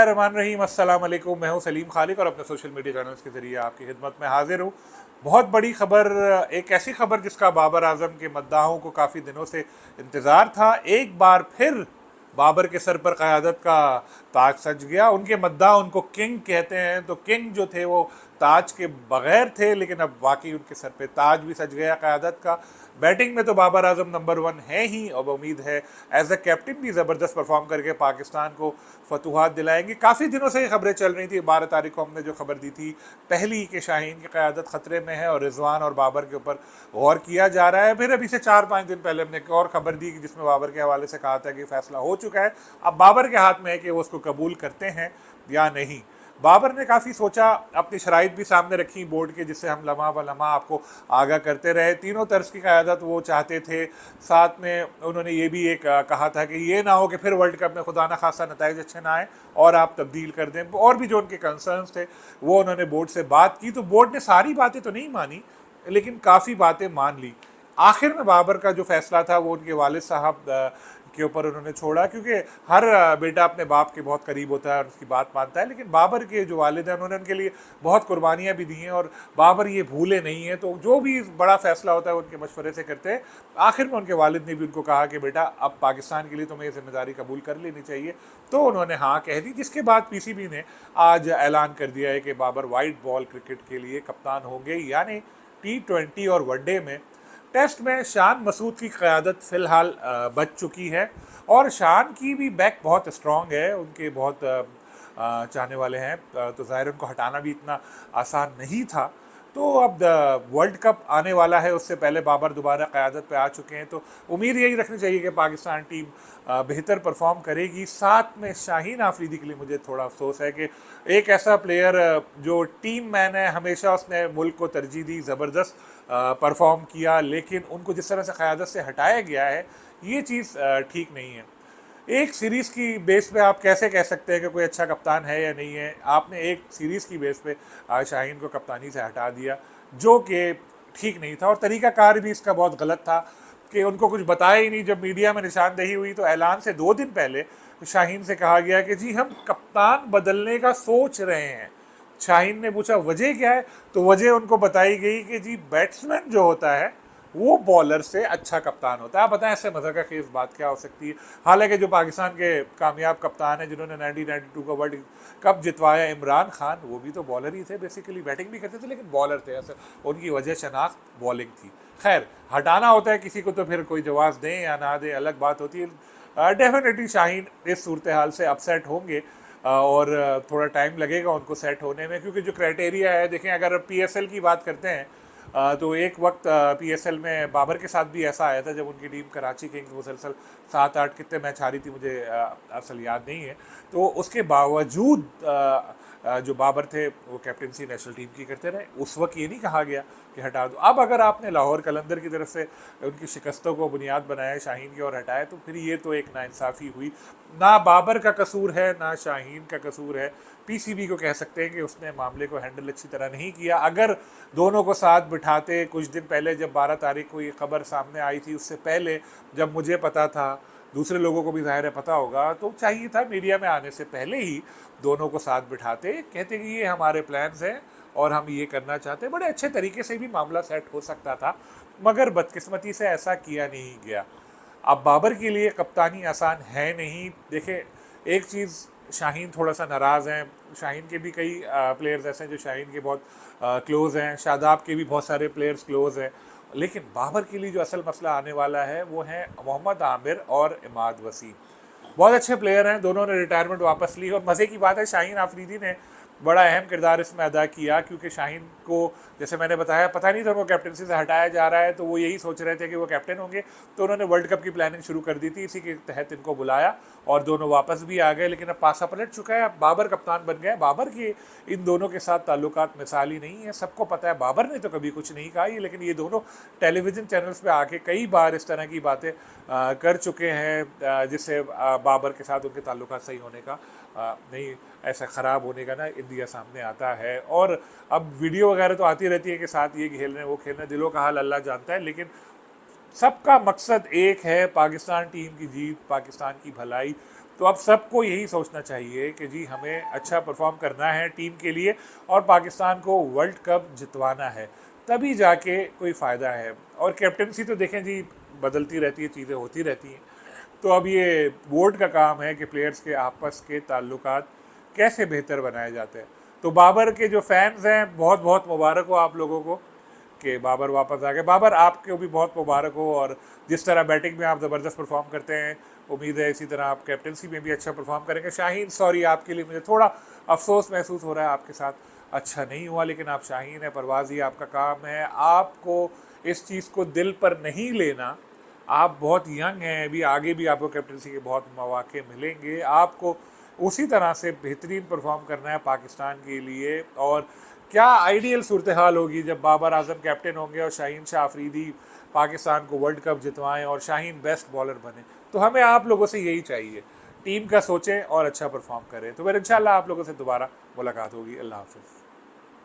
बिस्मिल्लाहिर्रहमानिर्रहीम, अस्सलाम वालेकुम। मैं हूं सलीम खालिक और अपने सोशल मीडिया चैनल्स के ज़रिए आपकी खिदमत में हाजिर हूं। बहुत बड़ी खबर, एक ऐसी खबर जिसका बाबर आजम के मद्दाहों को काफ़ी दिनों से इंतज़ार था। एक बार फिर बाबर के सर पर क़यादत का ताज सज गया। उनके मद्दाह उनको किंग कहते हैं, तो किंग जो थे वो ताज के बगैर थे, लेकिन अब वाकई उनके सर पे ताज भी सज गया क़यादत का। बैटिंग में तो बाबर आजम नंबर 1 है ही, और उम्मीद है एज अ कैप्टन भी ज़बरदस्त परफॉर्म करके पाकिस्तान को फतूहात दिलाएंगे। काफ़ी दिनों से ये खबरें चल रही थी। 12 तारीख को हमने जो खबर दी थी पहली कि शाहीन की क़यादत ख़तरे में है और रिजवान और बाबर के ऊपर गौर किया जा रहा है। फिर अभी से 4-5 दिन पहले हमने एक और खबर दी जिसमें बाबर के हवाले से कहा था कि फैसला हो चुका है, अब बाबर के हाथ में है कि वो उसको कबूल करते हैं या नहीं। बाबर ने काफ़ी सोचा, अपनी शराइत भी सामने रखी बोर्ड के, जिससे हम लम्हा ब लम्हा आपको आगाह करते रहे। तीनों तर्ज की क़यादत वो चाहते थे। साथ में उन्होंने ये भी एक कहा था कि ये ना हो कि फिर वर्ल्ड कप में खुदा न खासा नताइज अच्छे ना आए और आप तब्दील कर दें। और भी जो उनके कंसर्न्स थे वो उन्होंने बोर्ड से बात की, तो बोर्ड ने सारी बातें तो नहीं मानी लेकिन काफ़ी बातें मान ली। आखिर में बाबर का जो फैसला था वो उनके वालिद साहब के ऊपर उन्होंने छोड़ा, क्योंकि हर बेटा अपने बाप के बहुत करीब होता है और उसकी बात मानता है। लेकिन बाबर के जो वालिद हैं उन्होंने उनके लिए बहुत कुर्बानियाँ भी दी हैं और बाबर ये भूले नहीं हैं, तो जो भी बड़ा फैसला होता है उनके मशवरे से करते हैं। आखिर में उनके वालिद ने भी उनको कहा कि बेटा अब पाकिस्तान के लिए तुम्हें ये जिम्मेदारी कबूल कर लेनी चाहिए, तो उन्होंने हाँ कह दी। जिसके बाद पीसीबी ने आज ऐलान कर दिया है कि बाबर वाइट बॉल क्रिकेट के लिए कप्तान होंगे, यानी T20 और वनडे में। टेस्ट में शान मसूद की क़यादत फ़िलहाल बच चुकी है और शान की भी बैक बहुत स्ट्रॉन्ग है, उनके बहुत चाहने वाले हैं, तो ज़ाहिर उनको हटाना भी इतना आसान नहीं था। तो अब वर्ल्ड कप आने वाला है, उससे पहले बाबर दोबारा क़यादत पे आ चुके हैं, तो उम्मीद यही रखनी चाहिए कि पाकिस्तान टीम बेहतर परफॉर्म करेगी। साथ में शाहीन आफरीदी के लिए मुझे थोड़ा अफसोस है कि एक ऐसा प्लेयर जो टीम मैन है, हमेशा उसने मुल्क को तरजीह दी, ज़बरदस्त परफॉर्म किया, लेकिन उनको जिस तरह से क़यादत से हटाया गया है ये चीज़ ठीक नहीं है। एक सीरीज़ की बेस पे आप कैसे कह सकते हैं कि कोई अच्छा कप्तान है या नहीं है? आपने एक सीरीज़ की बेस पे शाहीन को कप्तानी से हटा दिया, जो कि ठीक नहीं था, और तरीक़ाकार भी इसका बहुत गलत था कि उनको कुछ बताया ही नहीं। जब मीडिया में निशानदेही हुई तो ऐलान से 2 दिन पहले शाहीन से कहा गया कि जी हम कप्तान बदलने का सोच रहे हैं। शाहीन ने पूछा वजह क्या है, तो वजह उनको बताई गई कि जी बैट्समैन जो होता है वो बॉलर से अच्छा कप्तान होता है। आप बताएं इससे मज़ा का खेज बात क्या हो सकती है। हालांकि जो पाकिस्तान के कामयाब कप्तान हैं जिन्होंने 1992 का वर्ल्ड कप जितवाया, इमरान खान, वो भी तो बॉलर ही थे, बेसिकली बैटिंग भी करते थे लेकिन बॉलर थे। ऐसे उनकी वजह शनाख्त बॉलिंग थी। खैर, हटाना होता है किसी को तो फिर कोई जवाब दें या ना दें अलग बात होती है। डेफिनेटली शाहीन इस सूरत हाल से अपसेट होंगे और थोड़ा टाइम लगेगा उनको सेट होने में, क्योंकि जो क्राइटेरिया है, देखें अगर पीएसएल की बात करते हैं तो एक वक्त पीएसएल में बाबर के साथ भी ऐसा आया था जब उनकी टीम कराची किंग्स मुसलसल 7-8 कितने मैच हारी थी, मुझे असल याद नहीं है। तो उसके बावजूद जो बाबर थे वो कैप्टनसी नेशनल टीम की करते रहे। उस वक्त ये नहीं कहा गया कि हटा दो। अब अगर आपने लाहौर कलंदर की तरफ से उनकी शिकस्तों को बुनियाद बनाया शाहीन की और हटाया, तो फिर ये तो एक नाइंसाफ़ी हुई। ना बाबर का कसूर है ना शाहीन का कसूर है, पीसीबी को कह सकते हैं कि उसने मामले को हैंडल अच्छी तरह नहीं किया। अगर दोनों को साथ बिठाते, कुछ दिन पहले जब 12 तारीख को ये खबर सामने आई थी, उससे पहले जब मुझे पता था, दूसरे लोगों को भी ज़ाहिर है पता होगा, तो चाहिए था मीडिया में आने से पहले ही दोनों को साथ बिठाते, कहते कि ये हमारे प्लान्स हैं और हम ये करना चाहते हैं। बड़े अच्छे तरीके से भी मामला सेट हो सकता था, मगर बदकिस्मती से ऐसा किया नहीं गया। अब बाबर के लिए कप्तानी आसान है नहीं। देखें, एक चीज़, शाहीन थोड़ा सा नाराज़ हैं। शाहीन के भी कई प्लेयर्स ऐसे हैं जो शाहीन के बहुत क्लोज़ हैं, शादाब के भी बहुत सारे प्लेयर्स क्लोज़ हैं। लेकिन बाबर के लिए जो असल मसला आने वाला है वो है मोहम्मद आमिर और इमाद वसीम। बहुत अच्छे प्लेयर हैं, दोनों ने रिटायरमेंट वापस ली, और मज़े की बात है शाहीन आफरीदी ने बड़ा अहम किरदार इसमें अदा किया, क्योंकि शाहीन को, जैसे मैंने बताया, पता नहीं था उनको कैप्टनसी से हटाया जा रहा है, तो वो यही सोच रहे थे कि वो कैप्टन होंगे, तो उन्होंने वर्ल्ड कप की प्लानिंग शुरू कर दी थी। इसी के तहत इनको बुलाया और दोनों वापस भी आ गए। लेकिन अब पासा पलट चुका है, अब बाबर कप्तान बन गए। बाबर के इन दोनों के साथ ताल्लुकात मिसाली नहीं है, सबको पता है। बाबर ने तो कभी कुछ नहीं कहा, लेकिन ये दोनों टेलीविज़न चैनल्स पे आके कई बार इस तरह की बातें कर चुके हैं, जिससे बाबर के साथ उनके ताल्लुकात सही होने का नहीं, ऐसा ख़राब होने का ना इंडिया सामने आता है। और अब वीडियो वगैरह तो आती रहती है कि साथ ये खेल रहे हैं वो खेल रहे हैं, दिलों का हाल अल्लाह जानता है, लेकिन सबका मकसद एक है, पाकिस्तान टीम की जीत, पाकिस्तान की भलाई। तो अब सबको यही सोचना चाहिए कि जी हमें अच्छा परफॉर्म करना है टीम के लिए और पाकिस्तान को वर्ल्ड कप जितवाना है, तभी जाके कोई फ़ायदा है। और कैप्टनसी तो देखें जी बदलती रहती है, चीज़ें होती रहती हैं। तो अब ये बोर्ड का काम है कि प्लेयर्स के आपस के ताल्लुकात कैसे बेहतर बनाए जाते हैं। तो बाबर के जो फैंस हैं, बहुत बहुत मुबारक हो आप लोगों को कि बाबर वापस आ गए। बाबर आपको भी बहुत मुबारक हो, और जिस तरह बैटिंग में आप ज़बरदस्त परफॉर्म करते हैं, उम्मीद है इसी तरह आप कैप्टनसी में भी अच्छा परफॉर्म करेंगे। शाहीन, सॉरी आपके लिए मुझे थोड़ा अफसोस महसूस हो रहा है, आपके साथ अच्छा नहीं हुआ, लेकिन आप शाहीन है, परवाज़ी आपका काम है, आपको इस चीज़ को दिल पर नहीं लेना। आप बहुत यंग हैं, अभी आगे भी आपको कैप्टनसी के बहुत मौके मिलेंगे, आपको उसी तरह से बेहतरीन परफॉर्म करना है पाकिस्तान के लिए। और क्या आइडियल सूरत हाल होगी जब बाबर आजम कैप्टन होंगे और शाहीन शाह अफरीदी पाकिस्तान को वर्ल्ड कप जितवाएं और शाहीन बेस्ट बॉलर बने। तो हमें आप लोगों से यही चाहिए, टीम का सोचें और अच्छा परफॉर्म करें। तो फिर इंशाल्लाह आप लोगों से दोबारा मुलाकात होगी। अल्लाह हाफिज़।